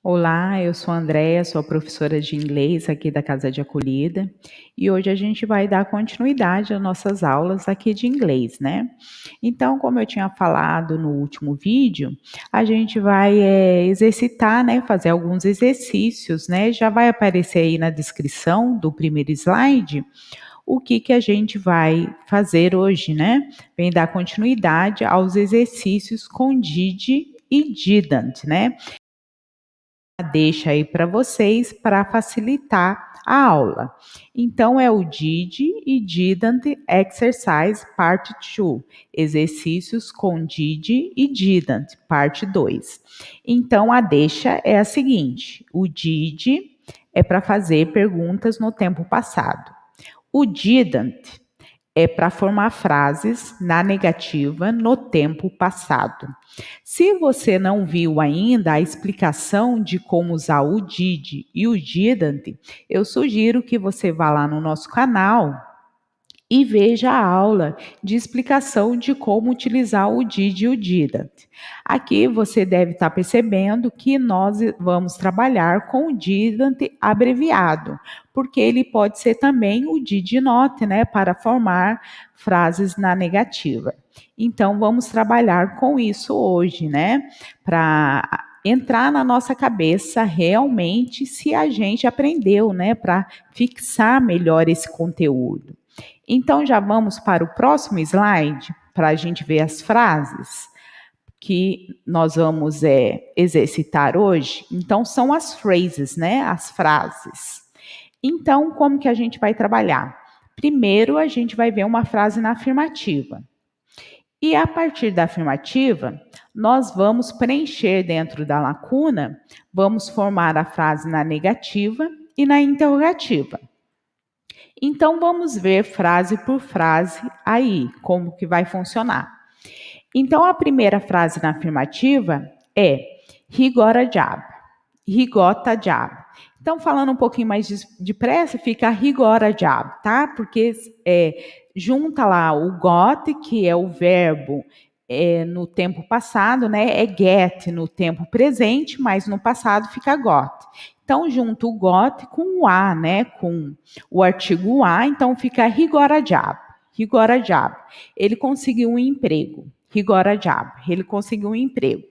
Olá, eu sou a Andréia, sou a professora de inglês aqui da Casa de Acolhida e hoje a gente vai dar continuidade às nossas aulas aqui de inglês, né? Então, como eu tinha falado no último vídeo, a gente vai exercitar, né? Fazer alguns exercícios, né? Já vai aparecer aí na descrição do primeiro slide o que a gente vai fazer hoje, né? Vem dar continuidade aos exercícios com did e didn't, né? Deixa aí para vocês para facilitar a aula. Então é o did e didn't exercise parte 2, exercícios com did e didn't, parte 2. Então a deixa é a seguinte: o did é para fazer perguntas no tempo passado. O didn't é para formar frases na negativa no tempo passado. Se você não viu ainda a explicação de como usar o did e o didn't, eu sugiro que você vá lá no nosso canal e veja a aula de explicação de como utilizar o did e o didn't. Aqui você deve estar percebendo que nós vamos trabalhar com o didn't abreviado, porque ele pode ser também o did not, né, para formar frases na negativa. Então vamos trabalhar com isso hoje, né, para entrar na nossa cabeça realmente se a gente aprendeu, né, para fixar melhor esse conteúdo. Então, já vamos para o próximo slide, para a gente ver as frases que nós vamos exercitar hoje. Então, são as phrases, né? As frases. Então, como que a gente vai trabalhar? Primeiro, a gente vai ver uma frase na afirmativa. E a partir da afirmativa, nós vamos preencher dentro da lacuna, vamos formar a frase na negativa e na interrogativa. Então vamos ver frase por frase aí, como que vai funcionar. Então a primeira frase na afirmativa é he got a job. He got a job. Então falando um pouquinho mais depressa, fica he got a job, tá? Porque junta lá o got, que é o verbo no tempo passado, né? É get no tempo presente, mas no passado fica got. Então, junto o got com o a, né? Com o artigo a, então fica he got a job. He got a job. Ele conseguiu um emprego. He got a job. Ele conseguiu um emprego.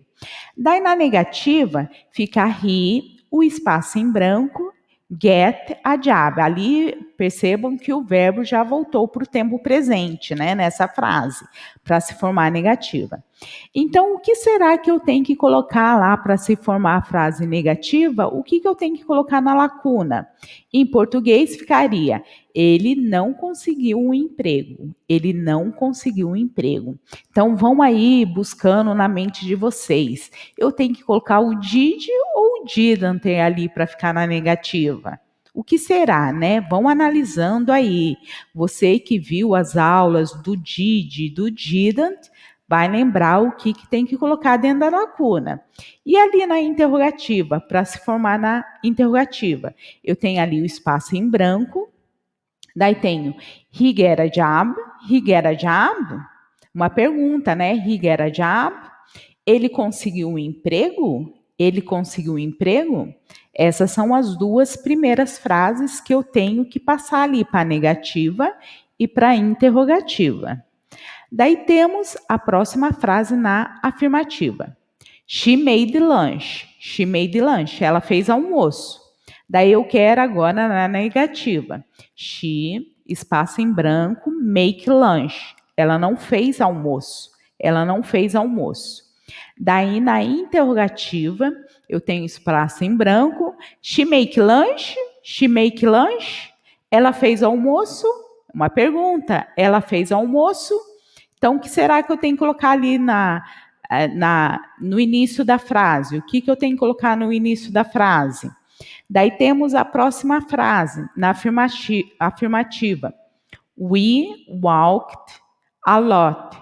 Daí, na negativa, fica he, o espaço em branco, get a job. Ali, percebam que o verbo já voltou para o tempo presente, né? Nessa frase, para se formar a negativa. Então, o que será que eu tenho que colocar lá para se formar a frase negativa? O que eu tenho que colocar na lacuna? Em português ficaria: ele não conseguiu um emprego. Ele não conseguiu um emprego. Então, vão aí buscando na mente de vocês. Eu tenho que colocar o did ou o didn't ali para ficar na negativa? O que será, né? Vão analisando aí. Você que viu as aulas do did e do didn't, vai lembrar o que tem que colocar dentro da lacuna. E ali na interrogativa, para se formar na interrogativa, eu tenho ali o espaço em branco, daí tenho he get a job, he get a job, uma pergunta, né? He get a job, ele conseguiu um emprego? Ele conseguiu um emprego? Essas são as duas primeiras frases que eu tenho que passar ali para a negativa e para a interrogativa. Daí temos a próxima frase na afirmativa. She made lunch. She made lunch. Ela fez almoço. Daí eu quero agora na negativa. She, espaço em branco, make lunch. Ela não fez almoço. Ela não fez almoço. Daí na interrogativa, eu tenho espaço em branco. She make lunch? She make lunch? Ela fez almoço? Uma pergunta. Ela fez almoço? Então, o que será que eu tenho que colocar ali no início da frase? O que eu tenho que colocar no início da frase? Daí temos a próxima frase, na afirmativa. We walked a lot.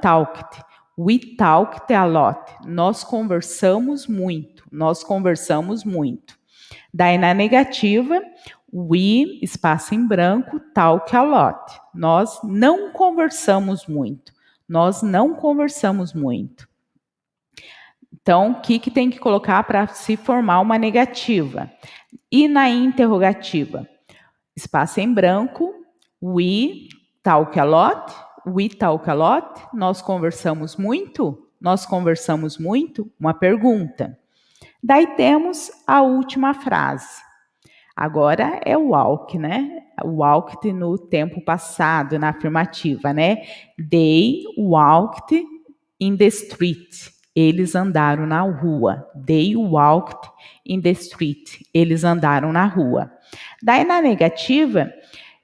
Talked. We talked a lot. Nós conversamos muito. Nós conversamos muito. Daí na negativa, we, espaço em branco, talk a lot. Nós não conversamos muito. Nós não conversamos muito. Então, o que tem que colocar para se formar uma negativa? E na interrogativa? Espaço em branco, we talk a lot, we talk a lot, nós conversamos muito, uma pergunta. Daí temos a última frase. Agora é o walk, né? O walked no tempo passado, na afirmativa, né? They walked in the street. Eles andaram na rua. They walked in the street. Eles andaram na rua. Daí na negativa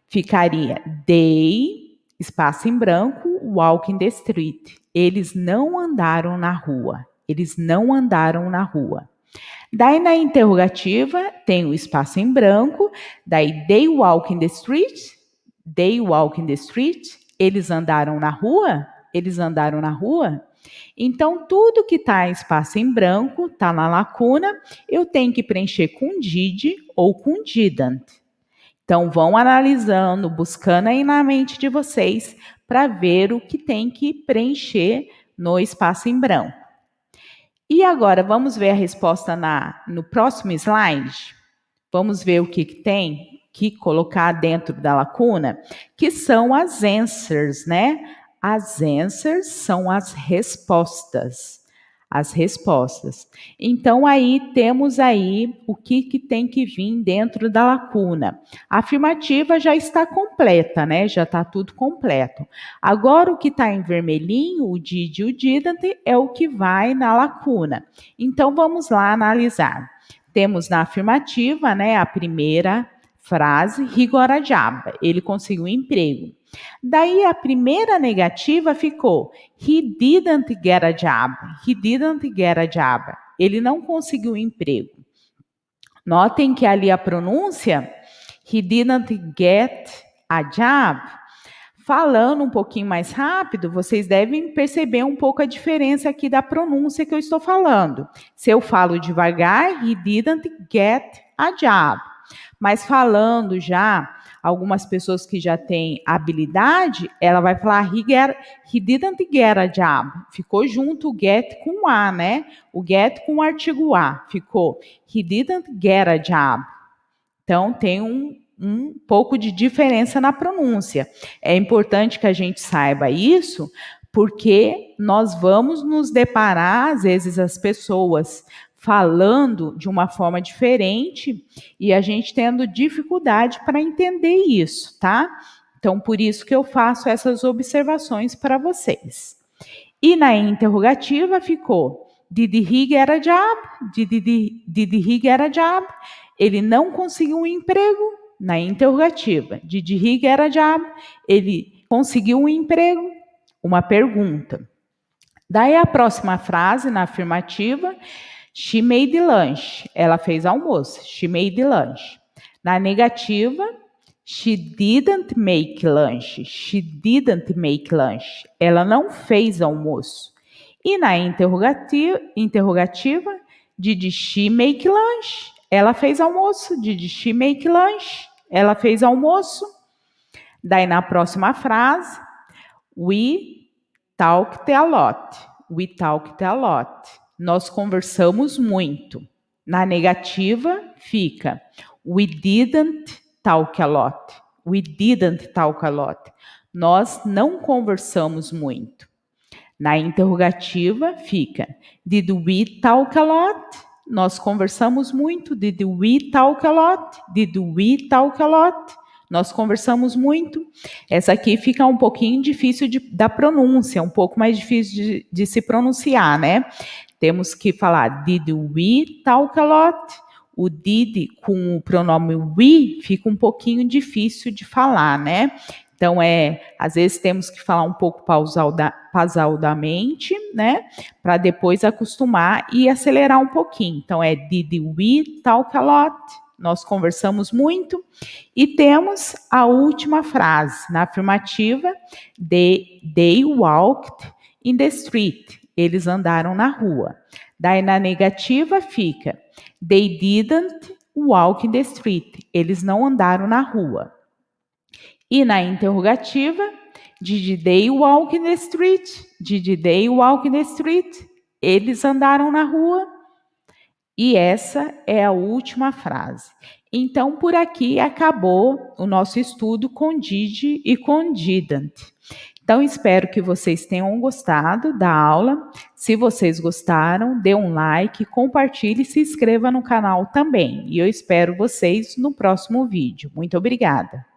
ficaria they, espaço em branco, walk in the street. Eles não andaram na rua. Eles não andaram na rua. Daí na interrogativa tem o espaço em branco, daí they walk in the street, they walk in the street, eles andaram na rua, eles andaram na rua. Então tudo que está em espaço em branco, está na lacuna, eu tenho que preencher com did ou com didn't. Então vão analisando, buscando aí na mente de vocês para ver o que tem que preencher no espaço em branco. E agora, vamos ver a resposta no próximo slide? Vamos ver o que tem que colocar dentro da lacuna, que são as answers, né? As answers são as respostas. As respostas. Então, aí temos aí o que tem que vir dentro da lacuna. A afirmativa já está completa, né? Já está tudo completo. Agora, o que está em vermelhinho, o did e o didn't, é o que vai na lacuna. Então, vamos lá analisar. Temos na afirmativa, né, a primeira frase, he got a job. Ele conseguiu um emprego. Daí a primeira negativa ficou he didn't get a job. He didn't get a job. Ele não conseguiu um emprego. Notem que ali a pronúncia he didn't get a job. Falando um pouquinho mais rápido, vocês devem perceber um pouco a diferença aqui da pronúncia que eu estou falando. Se eu falo devagar, he didn't get a job. Mas falando já, algumas pessoas que já têm habilidade, ela vai falar he didn't get a job. Ficou junto o get com a, né? O get com o artigo a. Ficou he didn't get a job. Então, tem um pouco de diferença na pronúncia. É importante que a gente saiba isso, porque nós vamos nos deparar, às vezes, as pessoas falando de uma forma diferente e a gente tendo dificuldade para entender isso, tá? Então, por isso que eu faço essas observações para vocês. E na interrogativa ficou, did he get a job? Did he get a job? Ele não conseguiu um emprego? Na interrogativa, did he get a job? Ele conseguiu um emprego? Uma pergunta. Daí a próxima frase, na afirmativa, she made lunch. Ela fez almoço. She made lunch. Na negativa, she didn't make lunch. She didn't make lunch. Ela não fez almoço. E na interrogativa, did she make lunch? Ela fez almoço. Did she make lunch? Ela fez almoço. Daí na próxima frase, we talked a lot. We talked a lot. Nós conversamos muito. Na negativa fica we didn't talk a lot. We didn't talk a lot. Nós não conversamos muito. Na interrogativa fica did we talk a lot? Nós conversamos muito. Did we talk a lot? Did we talk a lot? Nós conversamos muito. Essa aqui fica um pouquinho difícil da pronúncia, um pouco mais difícil de se pronunciar, né? Temos que falar did we talk a lot? O did com o pronome we fica um pouquinho difícil de falar, né? Então, às vezes temos que falar um pouco pausadamente, né? Para depois acostumar e acelerar um pouquinho. Então, did we talk a lot? Nós conversamos muito. E temos a última frase, na afirmativa, they walked in the street. Eles andaram na rua. Daí, na negativa, fica, they didn't walk in the street. Eles não andaram na rua. E na interrogativa, did they walk in the street? Did they walk in the street? Eles andaram na rua e essa é a última frase. Então, por aqui acabou o nosso estudo com did e com didn't. Então, espero que vocês tenham gostado da aula. Se vocês gostaram, dê um like, compartilhe e se inscreva no canal também. E eu espero vocês no próximo vídeo. Muito obrigada!